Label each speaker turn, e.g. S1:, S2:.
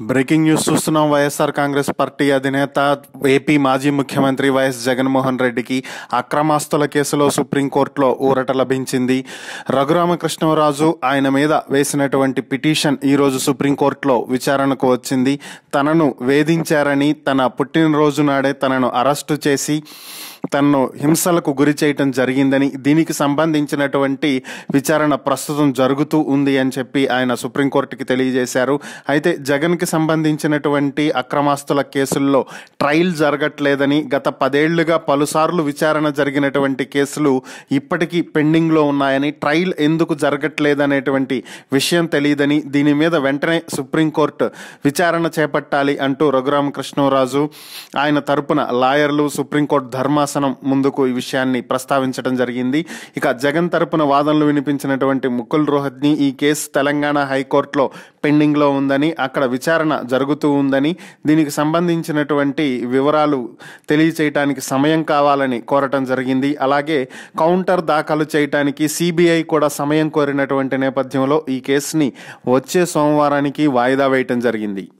S1: Breaking news చూస్తున్నాం. YSR Congress party అధినేత AP మాజీ ముఖ్యమంత్రి వైఎస్ జగన్మోహన్ రెడ్డికి అక్రమాస్తుల కేసులో సుప్రీంకోర్టులో ఊరట లభించింది. రఘురామకృష్ణరాజు ఆయన మీద వేసినటువంటి పిటిషన్ ఈరోజు సుప్రీంకోర్టులో విచారణకు వచ్చింది. తనను వేధించారని, తన పుట్టినరోజు నాడే తనను అరెస్టు చేసి తనను హింసలకు గురి చేయటం జరిగిందని, దీనికి సంబంధించినటువంటి విచారణ ప్రస్తుతం జరుగుతూ ఉంది అని చెప్పి ఆయన సుప్రీంకోర్టుకి తెలియజేశారు. అయితే జగన్కి సంబంధించినటువంటి అక్రమాస్తుల కేసుల్లో ట్రయల్ జరగట్లేదని, గత 10 ఏళ్లుగా పలుసార్లు విచారణ జరిగినటువంటి కేసులు ఇప్పటికీ పెండింగ్లో ఉన్నాయని, ట్రయల్ ఎందుకు జరగట్లేదనేటువంటి విషయం తెలియదని, దీని మీద వెంటనే సుప్రీంకోర్టు విచారణ చేపట్టాలి అంటూ రఘురామకృష్ణరాజు ఆయన తరపున లాయర్లు సుప్రీంకోర్టు ధర్మాసనం ముందుకు ఈ విషయాన్ని ప్రస్తావించడం జరిగింది. ఇక జగన్ తరపున వాదనలు వినిపించినటువంటి ముకుల్ రోహత్ని ఈ కేసు తెలంగాణ హైకోర్టులో పెండింగ్లో ఉందని, అక్కడ విచారణ జరుగుతూ ఉందని, దీనికి సంబంధించినటువంటి వివరాలు తెలియచేయటానికి సమయం కావాలని కోరటం జరిగింది. అలాగే కౌంటర్ దాఖలు చేయటానికి సిబిఐ కూడా సమయం కోరినటువంటి నేపథ్యంలో ఈ కేసుని వచ్చే సోమవారానికి వాయిదా వేయటం జరిగింది.